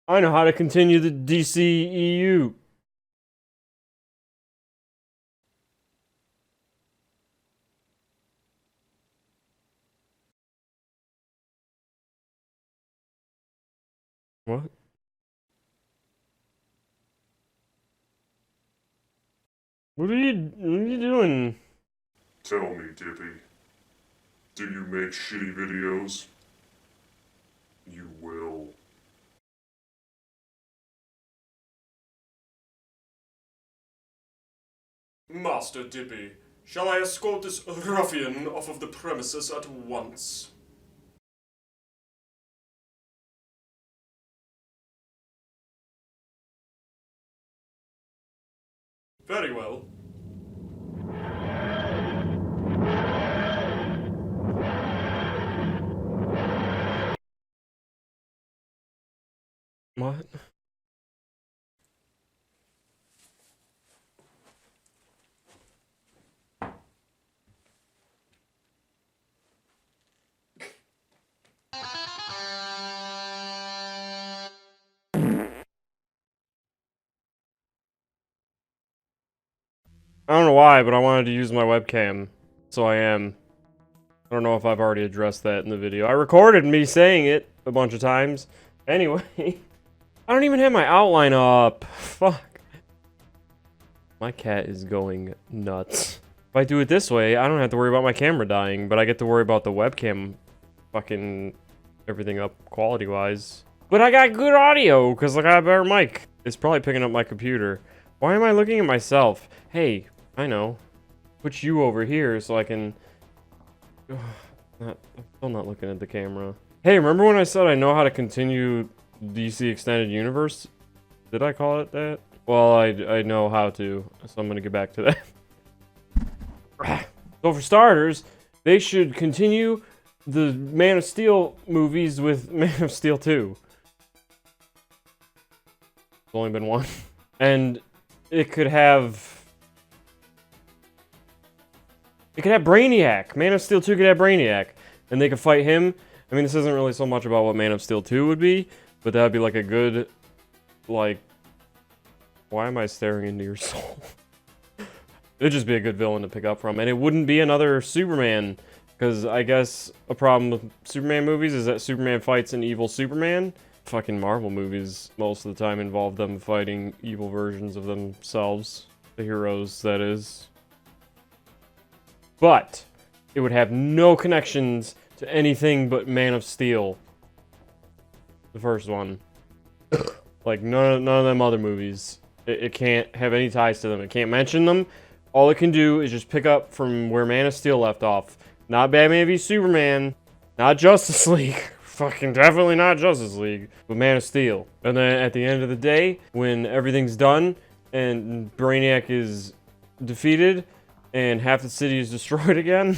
I know how to continue the DCEU. What? What are you doing? Tell me, Dippy, do you make shitty videos? You will. Master Dippy, shall I escort this ruffian off of the premises at once? Very well. What? I don't know why, but I wanted to use my webcam, so I am. I don't know if I've already addressed that in the video. I recorded me saying it a bunch of times. Anyway, I don't even have my outline up. Fuck. My cat is going nuts. If I do it this way, I don't have to worry about my camera dying, but I get to worry about the webcam fucking everything up quality-wise. But I got good audio, because I got a better mic. It's probably picking up my computer. Why am I looking at myself? Hey, I know. Put you over here so I can... I'm still not looking at the camera. Hey, remember when I said I know how to continue DC Extended Universe? Did I call it that? Well, I know how to, so I'm gonna get back to that. So for starters, they should continue the Man of Steel movies with Man of Steel 2. It's only been one. And it could have Brainiac. Man of Steel 2 could have Brainiac. And they could fight him. I mean, this isn't really so much about what Man of Steel 2 would be, but that would be like a good, like... Why am I staring into your soul? It'd just be a good villain to pick up from. And it wouldn't be another Superman. Because I guess a problem with Superman movies is that Superman fights an evil Superman. Fucking Marvel movies most of the time involve them fighting evil versions of themselves. The heroes, that is. But it would have no connections to anything but Man of Steel. The first one. Like, none of them other movies. It can't have any ties to them. It can't mention them. All it can do is just pick up from where Man of Steel left off. Not Batman v Superman. Not Justice League. Fucking definitely not Justice League. But Man of Steel. And then at the end of the day, when everything's done and Brainiac is defeated and half the city is destroyed again,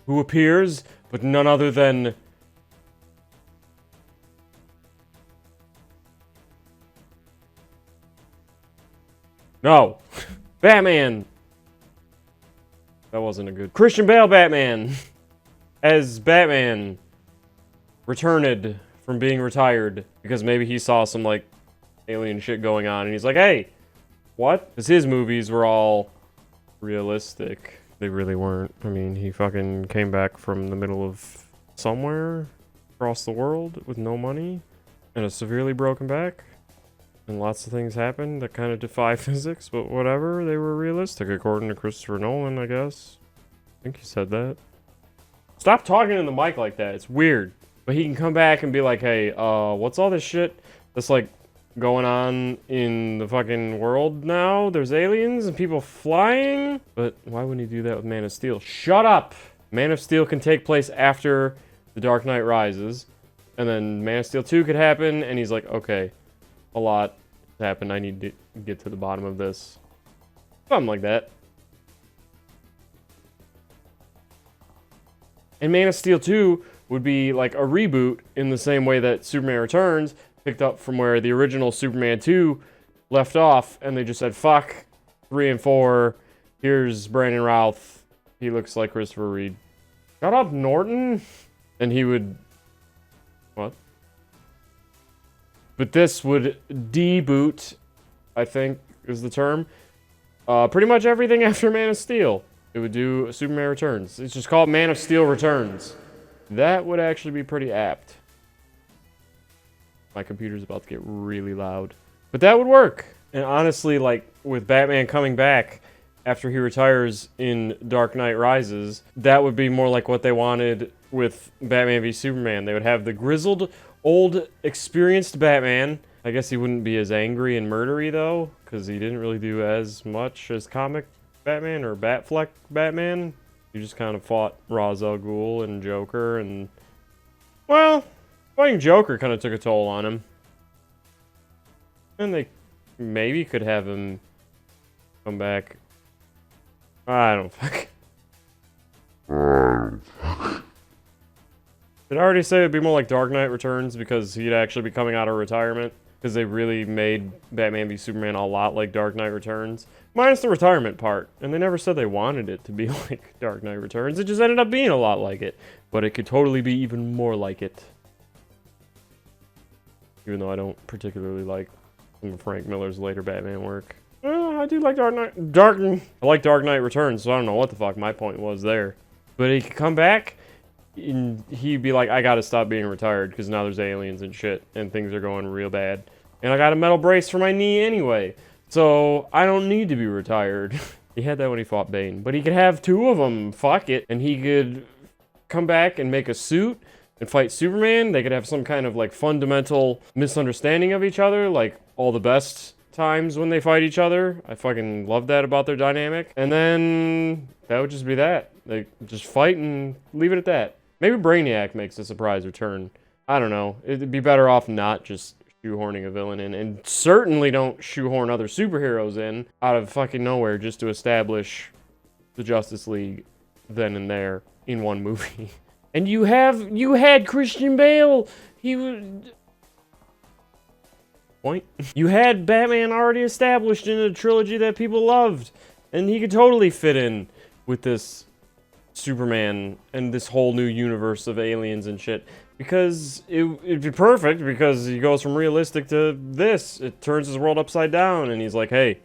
who appears but none other than... No. Batman. That wasn't a good... Christian Bale Batman. As Batman. Returned from being retired. Because maybe he saw some, like, alien shit going on. And he's like, hey. What? Because his movies were all realistic. They really weren't. I mean, he fucking came back from the middle of somewhere. Across the world with no money. And a severely broken back. And lots of things happened that kind of defy physics, but whatever, they were realistic, according to Christopher Nolan, I guess. I think he said that. Stop talking in the mic like that, it's weird. But he can come back and be like, hey, what's all this shit that's, like, going on in the fucking world now? There's aliens and people flying? But why wouldn't he do that with Man of Steel? Shut up! Man of Steel can take place after The Dark Knight Rises. And then Man of Steel 2 could happen, and he's like, okay. A lot happened. I need to get to the bottom of this. Something like that. And Man of Steel 2 would be like a reboot in the same way that Superman Returns picked up from where the original Superman 2 left off, and they just said, fuck 3 and 4. Here's Brandon Routh. He looks like Christopher Reed. Shut up, Norton! And he would... What? But this would deboot, I think is the term, pretty much everything after Man of Steel. It would do Superman Returns. It's just called Man of Steel Returns. That would actually be pretty apt. My computer's about to get really loud. But that would work. And honestly, like, with Batman coming back after he retires in Dark Knight Rises, that would be more like what they wanted with Batman v Superman. They would have the grizzled, old, experienced Batman. I guess he wouldn't be as angry and murdery, though, because he didn't really do as much as comic Batman or Batfleck Batman. He just kind of fought Ra's al Ghul and Joker, and, well, fighting Joker kind of took a toll on him. And they maybe could have him come back. I don't fuck. Did I already say it'd be more like Dark Knight Returns because he'd actually be coming out of retirement? Because they really made Batman v Superman a lot like Dark Knight Returns. Minus the retirement part. And they never said they wanted it to be like Dark Knight Returns. It just ended up being a lot like it. But it could totally be even more like it. Even though I don't particularly like some of Frank Miller's later Batman work. I do like Dark Knight. I like Dark Knight Returns, so I don't know what the fuck my point was there. But he could come back, and he'd be like, I gotta stop being retired, because now there's aliens and shit, and things are going real bad. And I got a metal brace for my knee anyway, so I don't need to be retired. He had that when he fought Bane. But he could have two of them, fuck it, and he could come back and make a suit and fight Superman. They could have some kind of, like, fundamental misunderstanding of each other, like all the best times when they fight each other. I fucking love that about their dynamic. And then that would just be that. They just fight and leave it at that. Maybe Brainiac makes a surprise return. I don't know. It'd be better off not just shoehorning a villain in, and certainly don't shoehorn other superheroes in out of fucking nowhere just to establish the Justice League then and there in one movie. And you had Christian Bale. He would... Point. You had Batman already established in a trilogy that people loved, and he could totally fit in with this Superman and this whole new universe of aliens and shit, because it'd be perfect, because he goes from realistic to this. It turns his world upside down, and he's like, hey,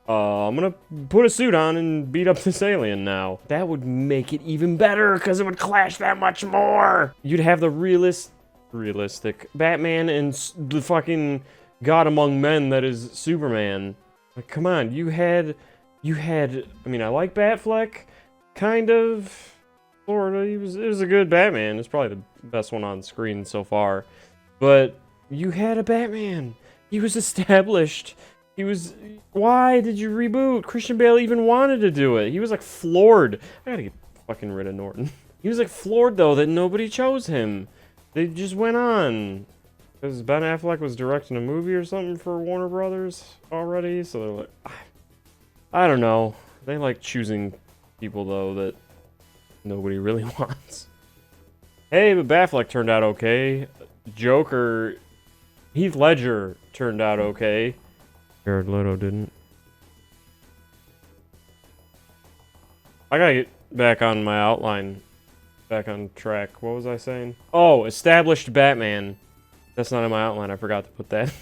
I'm gonna put a suit on and beat up this alien now. That would make it even better, because it would clash that much more. You'd have the realistic Batman and the fucking god among men that is Superman. Like, come on, you had, I mean, I like Batfleck, kind of, sort of. It was a good Batman. It's probably the best one on screen so far. But you had a Batman. He was established. Why did you reboot? Christian Bale even wanted to do it. He was like floored. I gotta get fucking rid of Norton. He was like floored though that nobody chose him. They just went on. Because Ben Affleck was directing a movie or something for Warner Brothers already, so they're like... I don't know. They like choosing people, though, that nobody really wants. Hey, but Affleck turned out okay. Joker... Heath Ledger turned out okay. Jared Leto didn't. I gotta get back on my outline. Back on track. What was I saying? Oh, established Batman. That's not in my outline. I forgot to put that.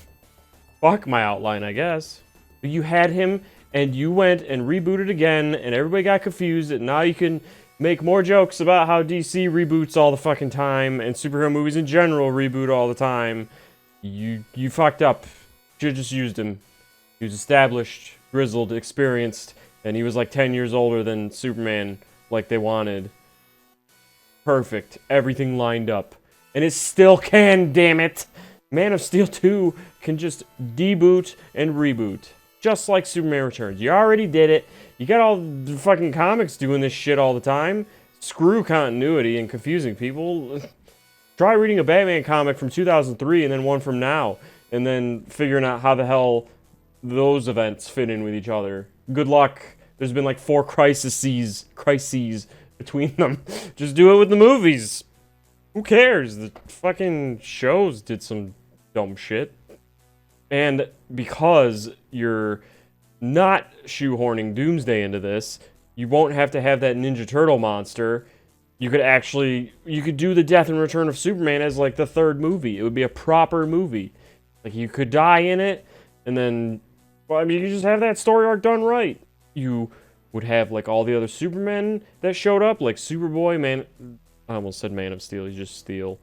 Fuck my outline, I guess. You had him, and you went and rebooted again, and everybody got confused, and now you can make more jokes about how DC reboots all the fucking time, and superhero movies in general reboot all the time. You fucked up. Should've just used him. He was established, grizzled, experienced, and he was like 10 years older than Superman, like they wanted. Perfect. Everything lined up. And it still can, damn it! Man of Steel 2 can just deboot and reboot. Just like Superman Returns. You already did it. You got all the fucking comics doing this shit all the time. Screw continuity and confusing people. Try reading a Batman comic from 2003 and then one from now. And then figuring out how the hell those events fit in with each other. Good luck. There's been like 4 crises between them. Just do it with the movies. Who cares? The fucking shows did some dumb shit. And because you're not shoehorning Doomsday into this, you won't have to have that Ninja Turtle monster. You could do the Death and Return of Superman as like the 3rd movie. It would be a proper movie. Like, you could die in it, and then, well, I mean, you just have that story arc done right. You would have, like, all the other Supermen that showed up, like Superboy, I almost said Man of Steel, he's just Steel.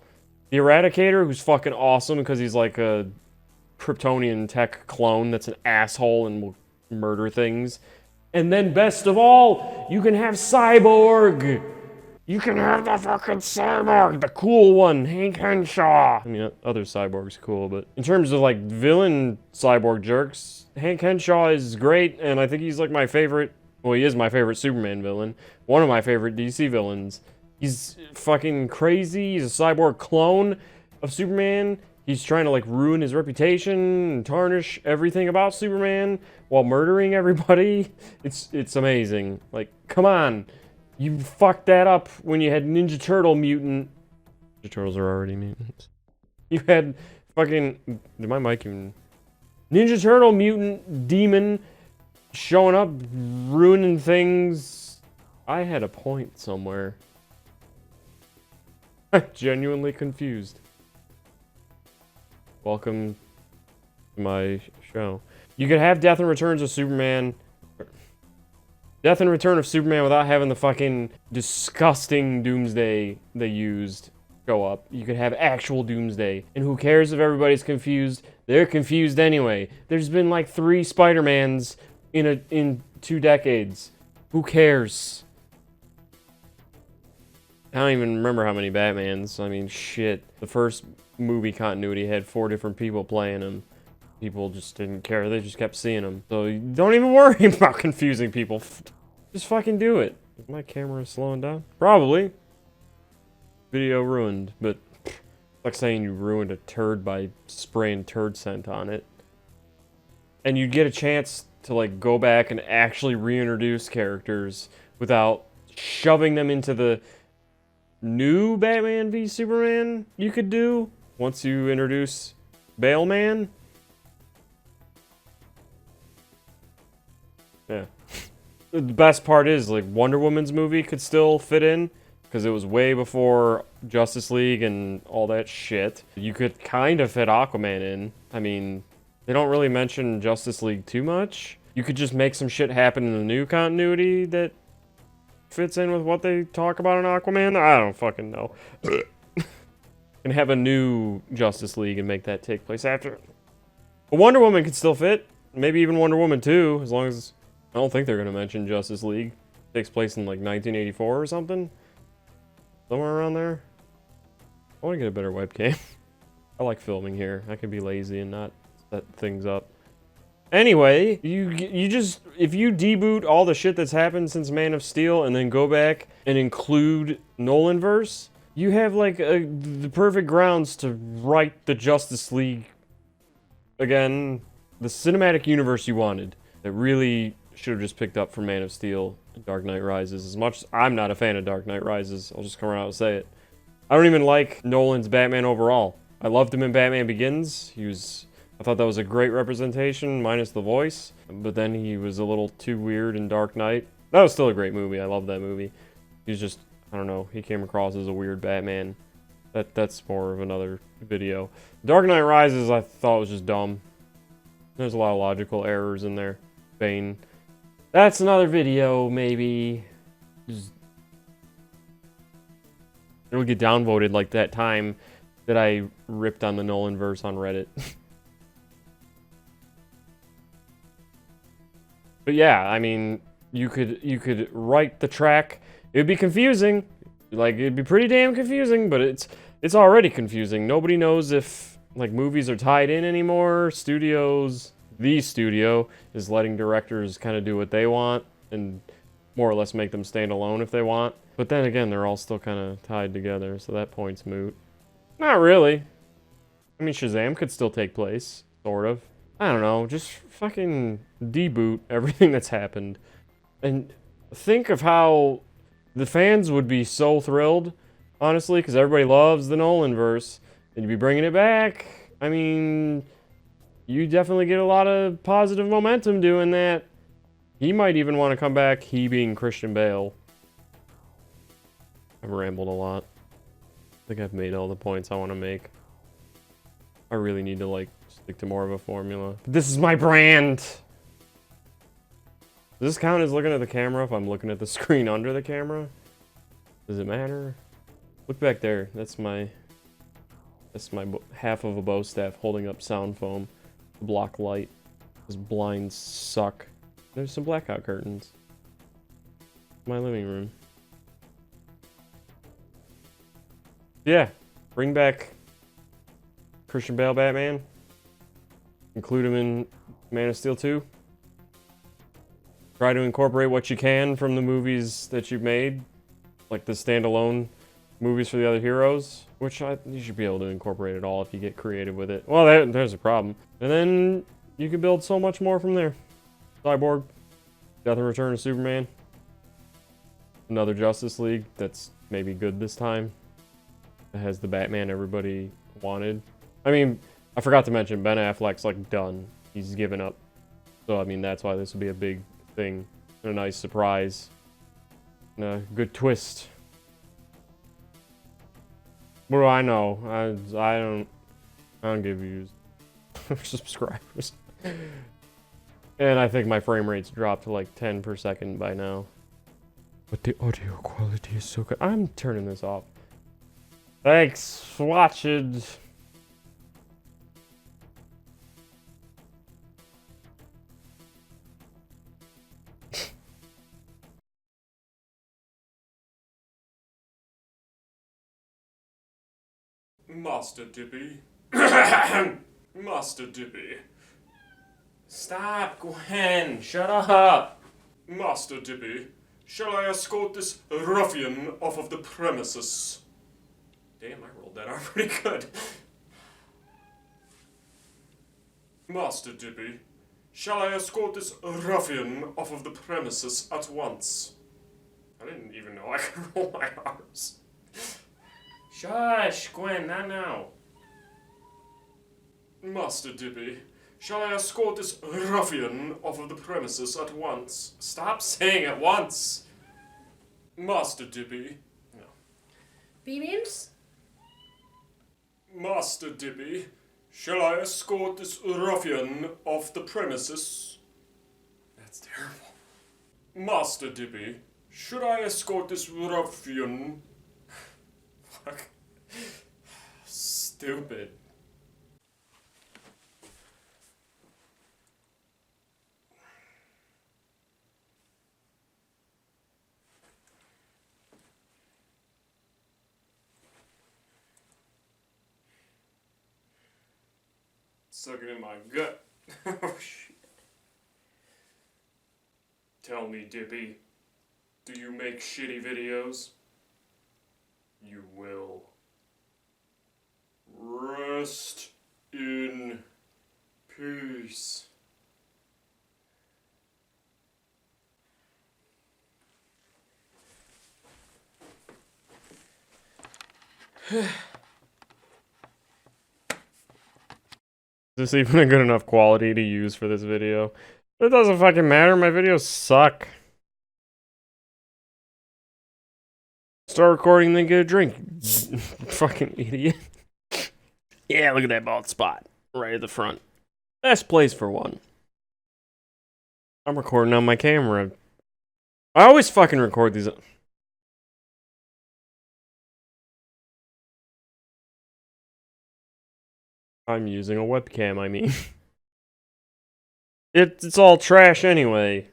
The Eradicator, who's fucking awesome because he's like a Kryptonian tech clone that's an asshole and will murder things. And then, best of all, you can have Cyborg! You can have the fucking Cyborg! The cool one, Hank Henshaw! I mean, other Cyborg's cool, but in terms of, like, villain Cyborg jerks, Hank Henshaw is great, and I think he's, like, my favorite... Well, he is my favorite Superman villain. One of my favorite DC villains. He's fucking crazy. He's a cyborg clone of Superman. He's trying to, like, ruin his reputation and tarnish everything about Superman while murdering everybody. It's amazing. Like, come on. You fucked that up when you had Ninja Turtle mutant. Ninja Turtles are already mutants. You had fucking... Did my mic even... Ninja Turtle mutant demon showing up, ruining things. I had a point somewhere. I'm genuinely confused. Welcome to my show. You could have Death and Returns of Superman. Death and Return of Superman without having the fucking disgusting Doomsday they used show up. You could have actual Doomsday. And who cares if everybody's confused? They're confused anyway. There's been like 3 Spider-Mans in 2 decades. Who cares? I don't even remember how many Batmans. I mean, shit. The first movie continuity had 4 different people playing them. People just didn't care. They just kept seeing them. So don't even worry about confusing people. Just fucking do it. Is my camera slowing down? Probably. Video ruined, but it's like saying you ruined a turd by spraying turd scent on it. And you'd get a chance to, like, go back and actually reintroduce characters without shoving them into the new Batman v Superman you could do once you introduce Bale Man. Yeah. The best part is, like, Wonder Woman's movie could still fit in because it was way before Justice League and all that shit. You could kind of fit Aquaman in. I mean, they don't really mention Justice League too much. You could just make some shit happen in the new continuity that fits in with what they talk about in Aquaman. I don't fucking know. And have a new Justice League and make that take place after. But Wonder Woman could still fit. Maybe even Wonder Woman 2, as long as... I don't think they're going to mention Justice League. It takes place in, like, 1984 or something. Somewhere around there. I want to get a better webcam. I like filming here. I can be lazy and not set things up. Anyway, you just... If you deboot all the shit that's happened since Man of Steel and then go back and include Nolanverse, you have, like, the perfect grounds to write the Justice League again. The cinematic universe you wanted. That really should have just picked up from Man of Steel and Dark Knight Rises. As much as I'm not a fan of Dark Knight Rises, I'll just come around and say it. I don't even like Nolan's Batman overall. I loved him in Batman Begins. I thought that was a great representation, minus the voice. But then he was a little too weird in Dark Knight. That was still a great movie. I love that movie. He's just, I don't know, he came across as a weird Batman. That's more of another video. Dark Knight Rises I thought was just dumb. There's a lot of logical errors in there. Bane. That's another video, maybe. It'll get downvoted like that time that I ripped on the Nolanverse on Reddit. But yeah, I mean, you could write the track. It'd be confusing. Like, it'd be pretty damn confusing, but it's already confusing. Nobody knows if, like, movies are tied in anymore. The studio is letting directors kind of do what they want and more or less make them stand alone if they want. But then again, they're all still kind of tied together, so that point's moot. Not really. I mean, Shazam could still take place, sort of. I don't know, just fucking deboot everything that's happened. And think of how the fans would be so thrilled, honestly, because everybody loves the Nolanverse, and you'd be bringing it back. I mean... You definitely get a lot of positive momentum doing that. He might even want to come back, he being Christian Bale. I've rambled a lot. I think I've made all the points I want to make. I really need to, like, stick to more of a formula. But this is my brand! Does this count as looking at the camera if I'm looking at the screen under the camera? Does it matter? Look back there. That's my half of a bow staff holding up sound foam to block light. Those blinds suck. There's some blackout curtains. My living room. Yeah, bring back Christian Bale Batman. Include him in Man of Steel 2. Try to incorporate what you can from the movies that you've made, like the standalone movies for the other heroes, which you should be able to incorporate it all if you get creative with it. Well, there's a problem. And then you can build so much more from there. Cyborg, Death and Return of Superman, another Justice League that's maybe good this time. It has the Batman everybody wanted. I mean, I forgot to mention Ben Affleck's like done. He's given up. So I mean, that's why this would be a big thing, and a nice surprise, and a good twist. What do I know? I don't give views or subscribers. And I think my frame rate's dropped to like 10 per second by now. But the audio quality is so good. I'm turning this off. Thanks for watching. Master Dippy. Master Dippy. Stop, Gwen. Shut up. Master Dippy, shall I escort this ruffian off of the premises? Damn, I rolled that out pretty good. Master Dippy, shall I escort this ruffian off of the premises at once? I didn't even know I could roll my R's. Shush, Gwen, not now. Master Dippy, shall I escort this ruffian off of the premises at once? Stop saying at once. Master Dippy. No. B-beams? Master Dippy, shall I escort this ruffian off the premises? That's terrible. Master Dippy, should I escort this ruffian? Fuck. Stupid. Sucking in my gut. Oh shit. Tell me, Dippy, do you make shitty videos? You will. Rest in peace. Is this even a good enough quality to use for this video? It doesn't fucking matter, my videos suck. Start recording, then get a drink. Fucking idiot. Yeah, look at that bald spot. Right at the front. Best place for one. I'm recording on my camera. I always fucking record these. I'm using a webcam, I mean. It's all trash anyway.